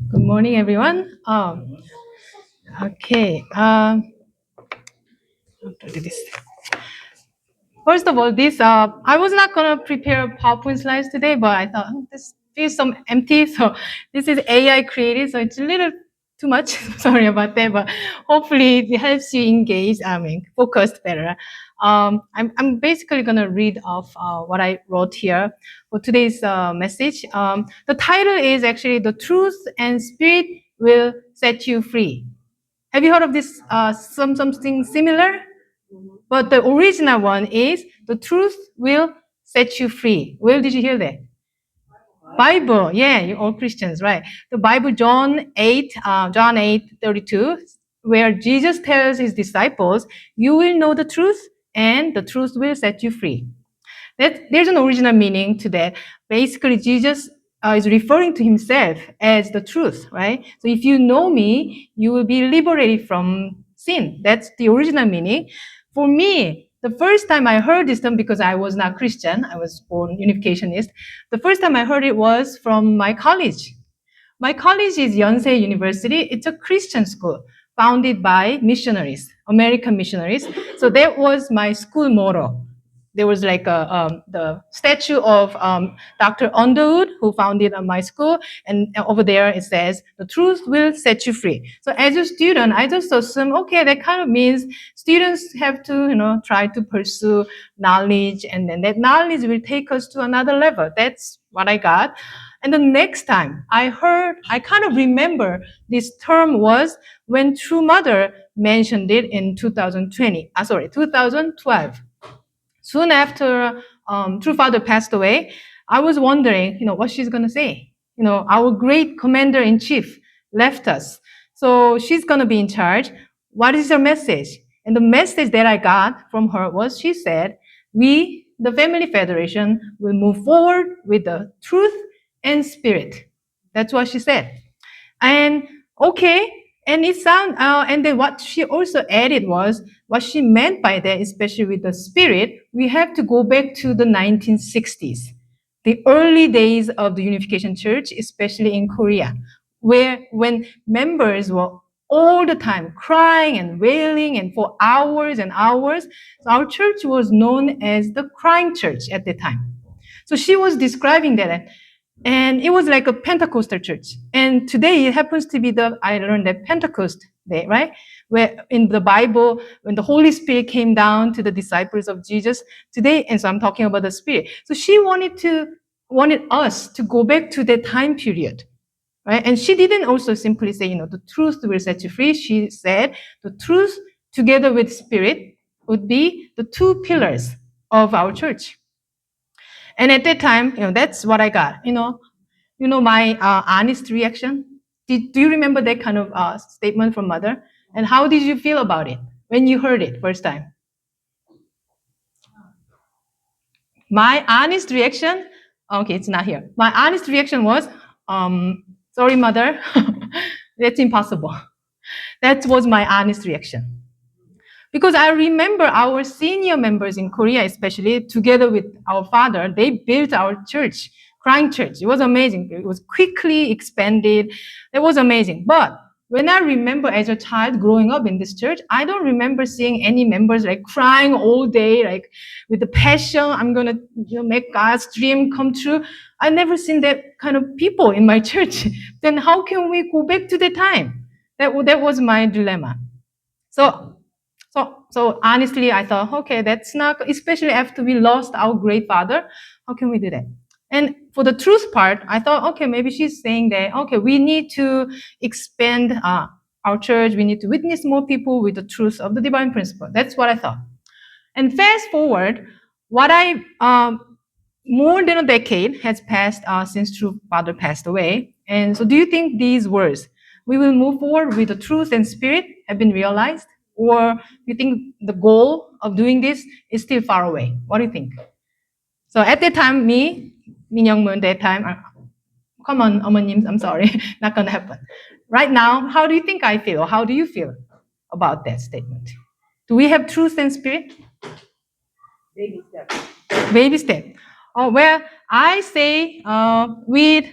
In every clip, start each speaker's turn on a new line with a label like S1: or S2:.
S1: Good morning, everyone. Okay. How to do this? First of all, this I was not gonna prepare PowerPoint slides today, but I thought this feels some empty. So this is AI created, so it's a little too much. Sorry about that, but hopefully it helps you engage. Focused better. I'm basically gonna read off what I wrote here for today's message. The title is actually "The Truth and Spirit Will Set You Free." Have you heard of this? Something similar? But the original one is the truth will set you free. Where did you hear that? Bible. Yeah, you all Christians, right? The Bible, John 8:32, where Jesus tells his disciples, "You will know the truth, and the truth will set you free." There's an original meaning to that. Basically, Jesus is referring to himself as the truth, right? So if you know me, you will be liberated from sin. That's the original meaning. For me, the first time I heard this term, because I was not Christian, I was born Unificationist. The first time I heard it was from my college. My college is Yonsei University. It's a Christian school founded by missionaries, American missionaries. So that was my school motto. There was like the statue of Dr. Underwood, who founded my school, and over there it says, "The truth will set you free." So as a student, I just assume, okay, that kind of means students have to, try to pursue knowledge, and then that knowledge will take us to another level. That's what I got. And the next time I kind of remember this term was when True Mother mentioned it in 2012. Soon after True Father passed away, I was wondering, what she's going to say. Our great commander in chief left us. So she's going to be in charge. What is her message? And the message that I got from her was she said, we, the Family Federation, will move forward with the truth and spirit. That's what she said. And okay, and and then what she also added was what she meant by that, especially with the spirit, we have to go back to the 1960s, the early days of the Unification Church, especially in Korea, where when members were all the time crying and wailing and for hours and hours. So our church was known as the crying church at the time. So she was describing that. And it was like a Pentecostal church. And today it happens to be I learned that Pentecost day, right? Where in the Bible, when the Holy Spirit came down to the disciples of Jesus today, and so I'm talking about the Spirit. So she wanted us to go back to that time period, right? And she didn't also simply say, the truth will set you free. She said the truth together with Spirit would be the two pillars of our church. And at that time, that's what I got. My honest reaction. Do you remember that kind of statement from mother? And how did you feel about it when you heard it first time? My honest reaction. Okay, it's not here. My honest reaction was, sorry, mother, that's impossible. That was my honest reaction. Because I remember our senior members in Korea, especially together with our father, they built our church, Crying Church. It was amazing. It was quickly expanded. It was amazing. But when I remember as a child growing up in this church, I don't remember seeing any members like crying all day, like with the passion, I'm going to make God's dream come true. I never seen that kind of people in my church. Then how can we go back to the time? That was my dilemma. So honestly, I thought, okay, that's not, especially after we lost our great father, how can we do that? And for the truth part, I thought, okay, maybe she's saying that, okay, we need to expand our church. We need to witness more people with the truth of the divine principle. That's what I thought. And fast forward, more than a decade has passed since True Father passed away. And so do you think these words, we will move forward with the truth and spirit, have been realized? Or do you think the goal of doing this is still far away? What do you think? So at that time, Min Young Moon, that time, come on, 어머님, I'm sorry, not gonna happen. Right now, how do you think I feel? How do you feel about that statement? Do we have truth and spirit? Baby step. Oh, well, I say with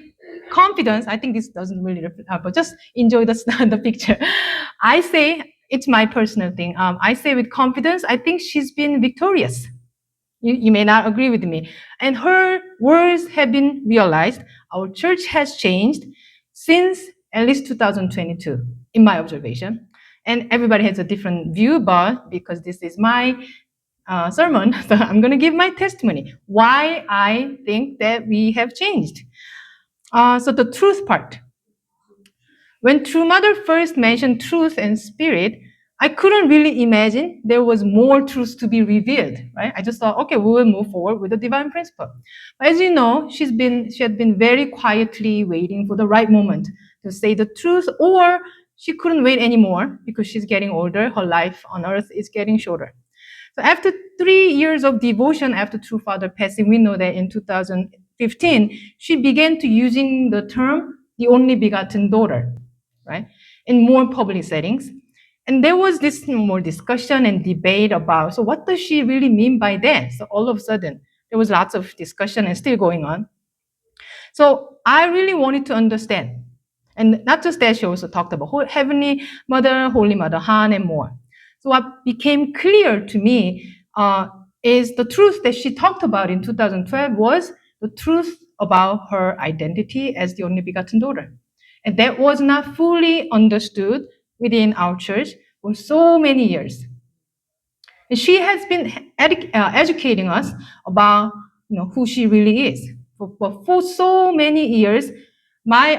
S1: confidence, I think this doesn't really reflect, but just enjoy the, the picture. I say, it's my personal thing. I say with confidence, I think she's been victorious. You may not agree with me. And her words have been realized. Our church has changed since at least 2022, in my observation. And everybody has a different view, but because this is my sermon, so I'm going to give my testimony why I think that we have changed. So the truth part. When True Mother first mentioned truth and spirit, I couldn't really imagine there was more truth to be revealed, right? I just thought, okay, we will move forward with the divine principle. But as you know, she had been very quietly waiting for the right moment to say the truth, or she couldn't wait anymore because she's getting older. Her life on earth is getting shorter. So after 3 years of devotion after True Father passing, we know that in 2015, she began to using the term the only begotten daughter, right, in more public settings. And there was this more discussion and debate about, so what does she really mean by that? So all of a sudden, there was lots of discussion and still going on. So I really wanted to understand. And not just that, she also talked about Heavenly Mother, Holy Mother Han, and more. So what became clear to me is the truth that she talked about in 2012 was the truth about her identity as the only begotten daughter. And that was not fully understood within our church for so many years. And she has been educating us about who she really is. For so many years, my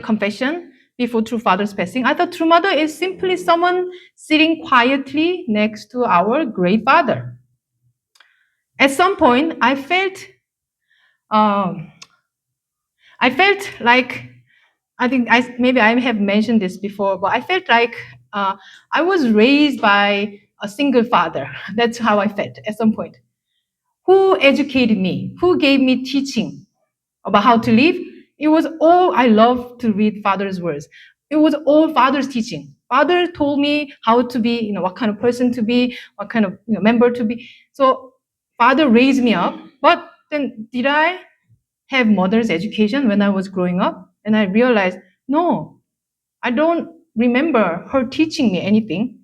S1: confession before True Father's passing, I thought True Mother is simply someone sitting quietly next to our Great Father. At some point, I felt like, I think maybe I have mentioned this before, but I felt like I was raised by a single father. That's how I felt at some point. Who educated me? Who gave me teaching about how to live? It was all, I love to read Father's words. It was all Father's teaching. Father told me how to be, what kind of person to be, what kind of member to be. So Father raised me up. But then did I have mother's education when I was growing up? And I realized, no, I don't remember her teaching me anything.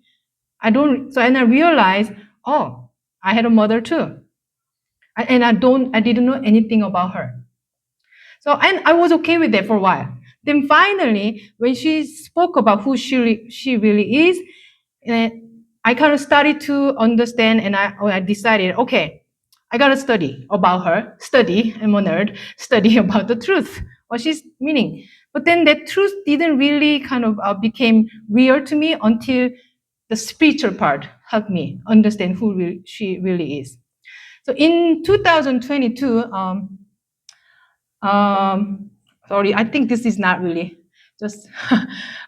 S1: And I realized, oh, I had a mother too. And I didn't know anything about her. So, and I was okay with that for a while. Then finally, when she spoke about who she really is, I kind of started to understand, and I decided, okay, I gotta study about her, I'm a nerd, study about the truth, what she's meaning. But then that truth didn't really kind of became real to me until the spiritual part helped me understand who she really is. So in 2022, sorry, I think this is not really just,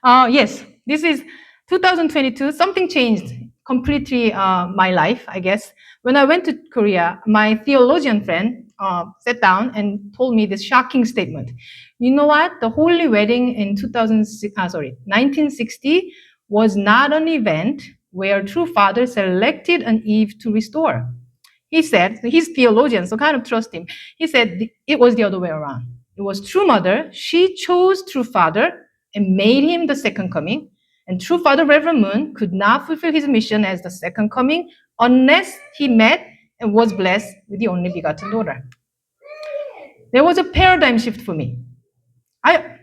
S1: yes, this is 2022. Something changed completely my life, I guess. When I went to Korea, my theologian friend sat down and told me this shocking statement. You know what? The Holy Wedding in 1960 was not an event where True Father selected an Eve to restore. He said, he's theologian, so kind of trust him. He said it was the other way around. It was True Mother. She chose True Father and made him the second coming. And True Father Reverend Moon could not fulfill his mission as the second coming unless he met and was blessed with the only begotten daughter. There was a paradigm shift for me.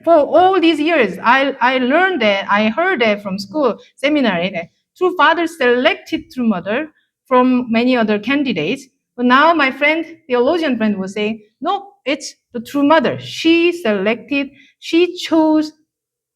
S1: For all these years, I learned that, I heard that from school, seminary, that True Father selected True Mother from many other candidates. But now my friend, theologian friend, will say, no, it's the True Mother. She chose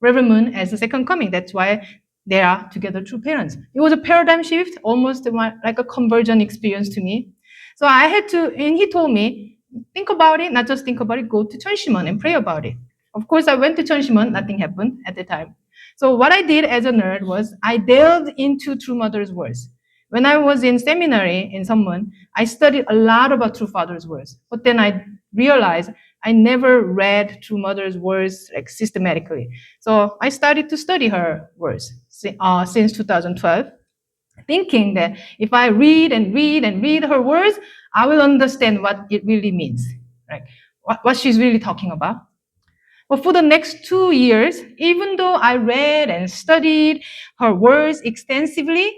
S1: Reverend Moon as the second coming. That's why they are together true parents. It was a paradigm shift, almost like a conversion experience to me. So I had to, and he told me, think about it, not just think about it, go to Chunshimon and pray about it. Of course, I went to Chunshimon, nothing happened at the time. So what I did as a nerd was I delved into True Mother's words. When I was in seminary in Sunmun, I studied a lot about True Father's words. But then I realized I never read True Mother's words like systematically. So I started to study her words since 2012, thinking that if I read and read and read her words, I will understand what it really means. Right? what she's really talking about. But for the next 2 years, even though I read and studied her words extensively,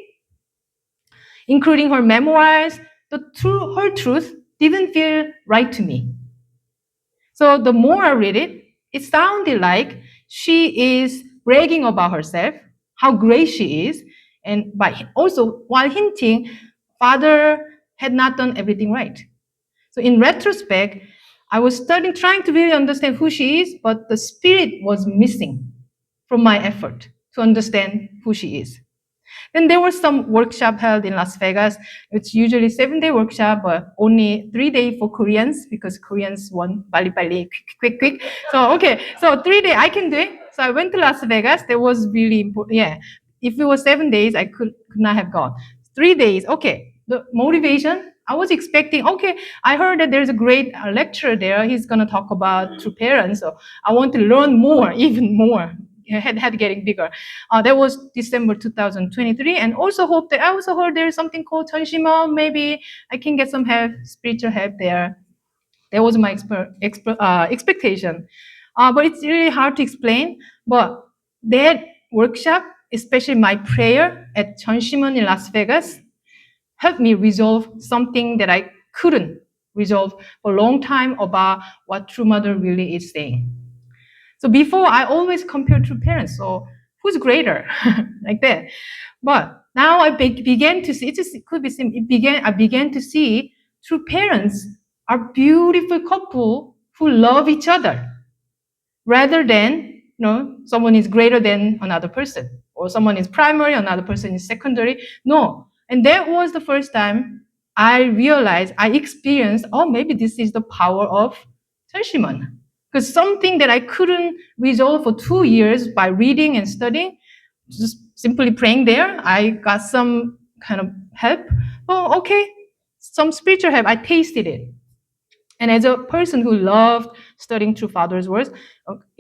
S1: including her memoirs, her truth didn't feel right to me. So the more I read it, it sounded like she is bragging about herself, how great she is, and also while hinting Father had not done everything right. So in retrospect, I was studying, trying to really understand who she is, but the spirit was missing from my effort to understand who she is. Then there was some workshop held in Las Vegas. It's usually 7-day workshop, but only 3 days for Koreans because Koreans want bali, quick. So, okay, so 3 days, I can do it. So I went to Las Vegas. That was really important. Yeah. If it was 7 days, I could not have gone. 3 days, okay. The motivation, I was expecting, okay, I heard that there's a great lecturer there. He's going to talk about true parents. So I want to learn more, even more. Had getting bigger. That was December 2023, and also I also heard there's something called Chunshima. Maybe I can get some help, spiritual help there. That was my expectation. But it's really hard to explain. But that workshop, especially my prayer at Chunshima in Las Vegas, helped me resolve something that I couldn't resolve for a long time about what True Mother really is saying. So before, I always compared to parents. So who's greater, like that. But now I began to see. It could be simple. I began to see true parents are beautiful couple who love each other, rather than someone is greater than another person, or someone is primary, another person is secondary. No, and that was the first time I realized, I experienced, oh, maybe this is the power of Chunshimon. Because something that I couldn't resolve for 2 years by reading and studying, just simply praying there, I got some kind of help. Oh, okay, some spiritual help. I tasted it. And as a person who loved studying through Father's words,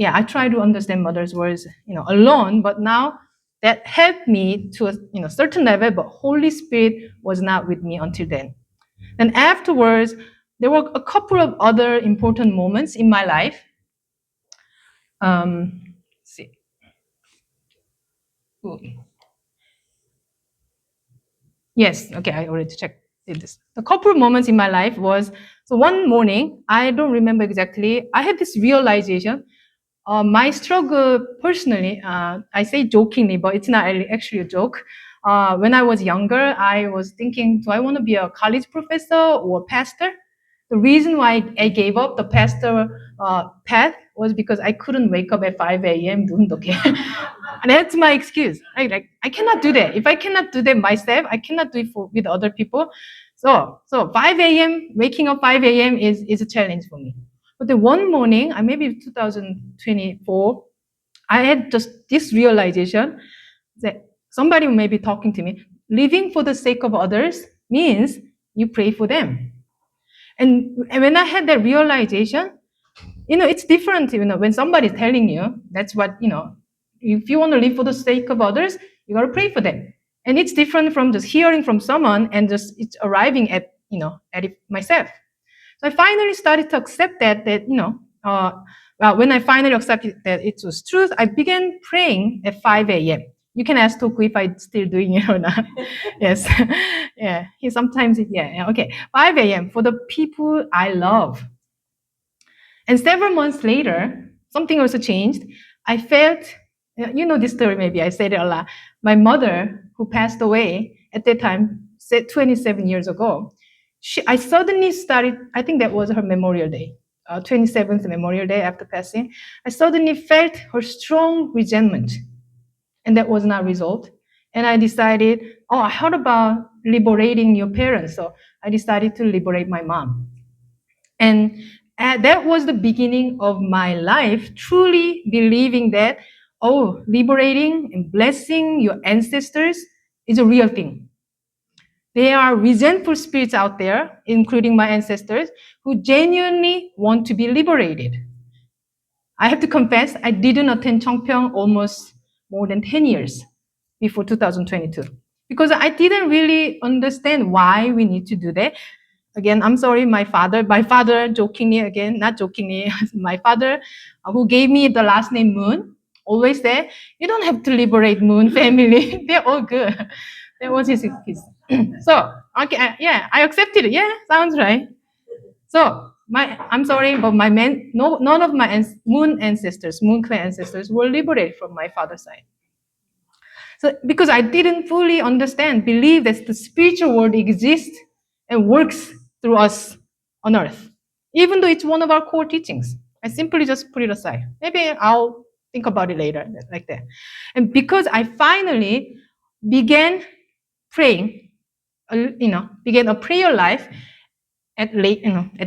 S1: I try to understand Mother's words, alone. But now that helped me to a certain level. But Holy Spirit was not with me until then. And afterwards, there were a couple of other important moments in my life. Let's see. Ooh. Yes, okay, I already checked this. A couple of moments in my life was, so one morning, I don't remember exactly, I had this realization. My struggle personally, I say jokingly, but it's not actually a joke. When I was younger, I was thinking, do I want to be a college professor or pastor? The reason why I gave up the pastor path was because I couldn't wake up at 5 a.m. And that's my excuse. I cannot do that. If I cannot do that myself, I cannot do it with other people. So 5 a.m., waking up 5 a.m. is a challenge for me. But then one morning, maybe 2024, I had just this realization that somebody may be talking to me. Living for the sake of others means you pray for them. And when I had that realization, it's different, when somebody's telling you, that's what, if you want to live for the sake of others, you got to pray for them. And it's different from just hearing from someone and just it's arriving at it myself. So I finally started to accept that when I finally accepted that it was truth, I began praying at 5 a.m. You can ask Toku if I'm still doing it or not. Yes. Yeah. Okay. 5 a.m. for the people I love. And several months later, something also changed. I felt, this story maybe, I said it a lot. My mother, who passed away at that time, 27 years ago, I suddenly started, I think that was her Memorial Day, 27th Memorial Day after passing. I suddenly felt her strong resentment, and that was not resolved. And I decided, I heard about liberating your parents. So I decided to liberate my mom. And that was the beginning of my life, truly believing that, liberating and blessing your ancestors is a real thing. There are resentful spirits out there, including my ancestors, who genuinely want to be liberated. I have to confess, I didn't attend Cheongpyeong almost more than 10 years before 2022, because I didn't really understand why we need to do that. again, I'm sorry, my father jokingly again, not jokingly, my father who gave me the last name Moon, always said, you don't have to liberate Moon family. They're all good. That was his excuse. So, okay, yeah, I accepted it. Yeah, sounds right. So, I'm sorry, but none of my Moon clan ancestors were liberated from my father's side. So, because I didn't fully believe that the spiritual world exists and works through us on earth, even though it's one of our core teachings. I simply just put it aside. Maybe I'll think about it later, like that. And because I finally began praying, began a prayer life at the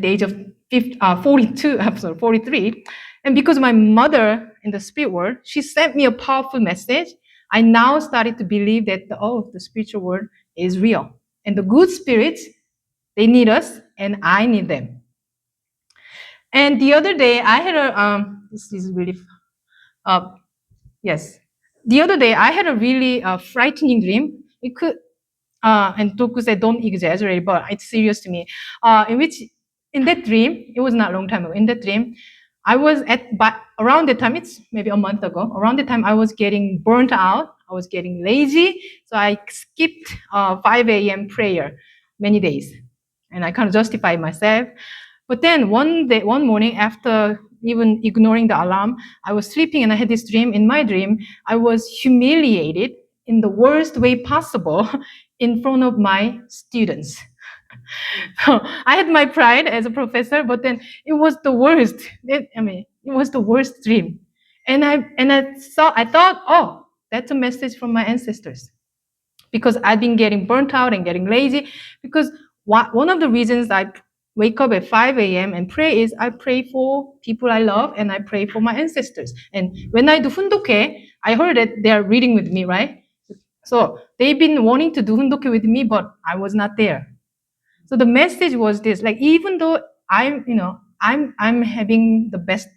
S1: age of 43. And because my mother in the spirit world, she sent me a powerful message. I now started to believe that the spiritual world is real. And the good spirits, they need us and I need them. And the other day I had this is really, yes. The other day I had a really frightening dream. It could, and Toku said, don't exaggerate, but it's serious to me. In that dream, it was not a long time ago. In that dream, I was around the time, it's maybe a month ago, around the time I was getting burnt out, I was getting lazy, so I skipped 5 a.m. prayer many days. And I kind of justified myself. But then one morning, after even ignoring the alarm, I was sleeping and I had this dream. In my dream, I was humiliated in the worst way possible in front of my students. So I had my pride as a professor, but then it was the worst. It was the worst dream. And I thought, oh, that's a message from my ancestors. Because I've been getting burnt out and getting lazy. Because one of the reasons I wake up at 5 a.m. and pray is I pray for people I love and I pray for my ancestors. And when I do hundoke, I heard that they are reading with me, right? So they've been wanting to do hundoke with me, but I was not there. So the message was this: like, even though I'm having the best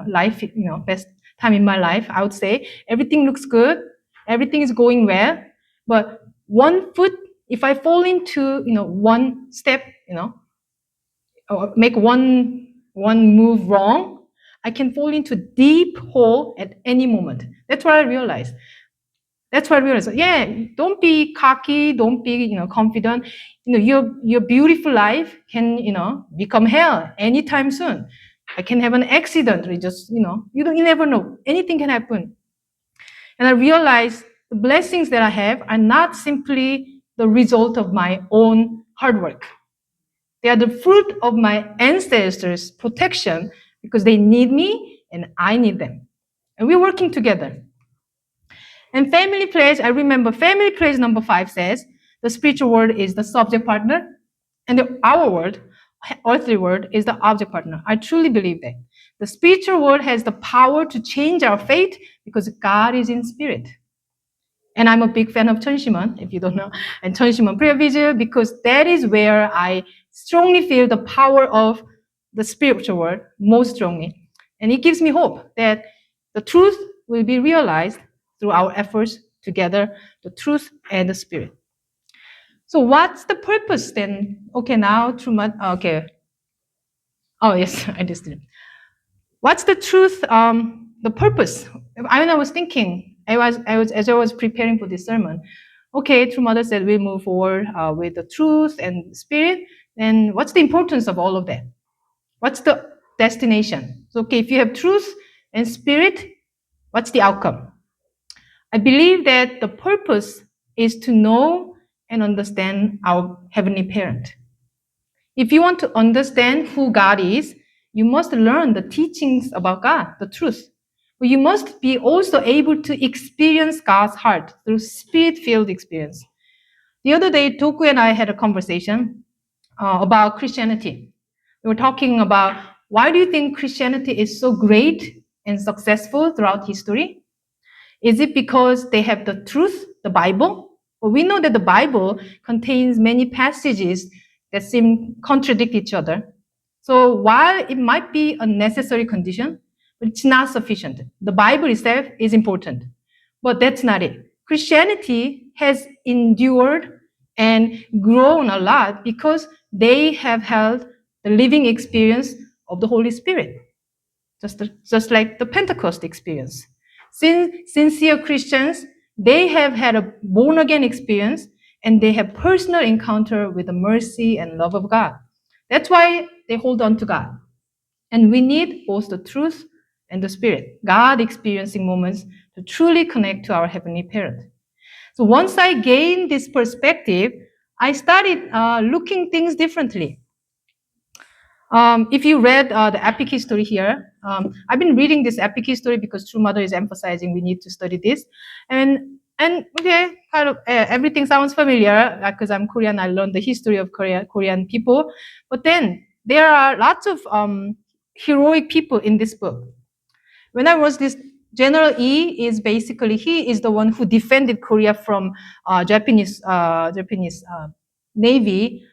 S1: life, best time in my life, I would say everything looks good, everything is going well, but one foot, if I fall into one step, or make one move wrong, I can fall into deep hole at any moment. That's what I realized. Yeah, don't be cocky, don't be confident. Your beautiful life can become hell anytime soon. I can have an accident. You never know. Anything can happen. And I realized the blessings that I have are not simply the result of my own hard work. They are the fruit of my ancestors' protection because they need me and I need them. And we're working together. And family pledge, I remember family pledge number 5 says, the spiritual world is the subject partner, and our world, earthly world, is the object partner. I truly believe that. The spiritual world has the power to change our fate because God is in spirit. And I'm a big fan of Chunshimon, if you don't know, and Chunshimon prayer vigil, because that is where I strongly feel the power of the spiritual world most strongly. And it gives me hope that the truth will be realized through our efforts together, the truth and the spirit. So what's the purpose then? Okay, now okay. Oh yes, I just did. What's the truth? The purpose. I was thinking, as I was preparing for this sermon. Okay, True Mother said we move forward with the truth and spirit. Then what's the importance of all of that? What's the destination? So okay, if you have truth and spirit, what's the outcome? I believe that the purpose is to know and understand our Heavenly Parent. If you want to understand who God is, you must learn the teachings about God, the truth. But you must be also able to experience God's heart through spirit-filled experience. The other day, Toku and I had a conversation about Christianity. We were talking about why do you think Christianity is so great and successful throughout history? Is it because they have the truth, the Bible? Well, we know that the Bible contains many passages that seem contradict each other. So while it might be a necessary condition, but it's not sufficient. The Bible itself is important, but that's not it. Christianity has endured and grown a lot because they have held the living experience of the Holy Spirit, just like the Pentecost experience. Sincere Christians, they have had a born-again experience, and they have personal encounter with the mercy and love of God. That's why they hold on to God. And we need both the truth and the Spirit, God experiencing moments to truly connect to our Heavenly Parent. So once I gained this perspective, I started looking things differently. If you read the epic history here, I've been reading this epic history because True Mother is emphasizing we need to study this, and okay, kind of everything sounds familiar because I'm Korean. I learned the history of Korean people, but then there are lots of heroic people in this book. When I was this, General E is basically he is the one who defended Korea from Japanese Navy.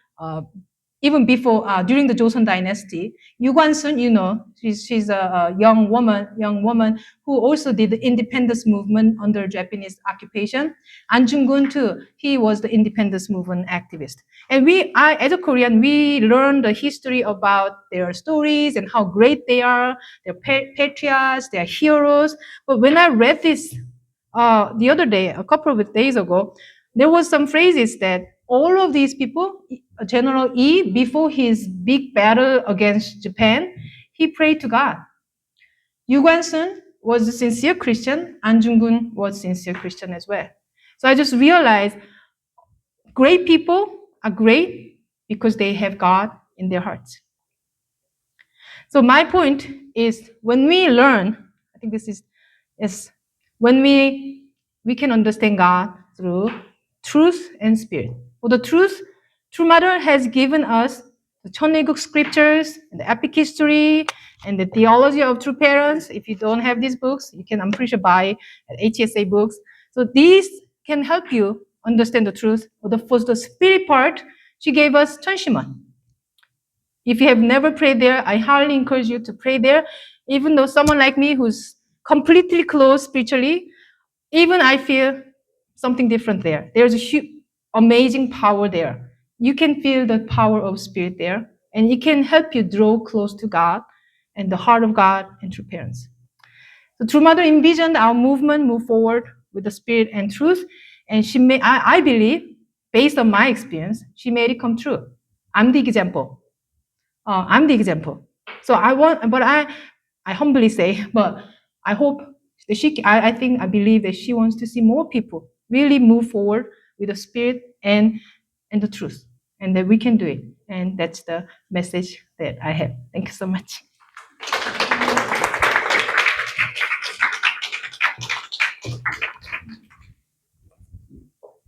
S1: Even before, during the Joseon Dynasty, Yu Kwan-sun, you know, she's a young woman who also did the independence movement under Japanese occupation. An Jung-gun too, he was the independence movement activist. And as a Korean, we learn the history about their stories and how great they are. They're patriots, they're heroes. But when I read this the other day, a couple of days ago, there was some phrases that all of these people, General E, before his big battle against Japan, he prayed to God. Yu Kwan-sun was a sincere Christian. An Jung-gun was a sincere Christian as well. So I just realized great people are great because they have God in their hearts. So my point is when we learn, I think this is when we can understand God through truth and spirit. For the truth, True Mother has given us the Cheonhaeguk scriptures and the epic history and the theology of true parents. If you don't have these books, you can, I'm pretty sure, buy at HSA books. So these can help you understand the truth. For the spirit part, she gave us Cheonshimon. If you have never prayed there, I highly encourage you to pray there. Even though someone like me who's completely closed spiritually, even I feel something different there. There's a huge, amazing power there. You can feel the power of spirit there, and it can help you draw close to God and the heart of God and true parents. So True Mother envisioned our movement move forward with the spirit and truth, and she made, I believe, based on my experience, she made it come true. I'm the example. I'm the example. So I humbly say, but I hope that I believe that she wants to see more people really move forward with the spirit and the truth, and that we can do it. And that's the message that I have. Thank you so much.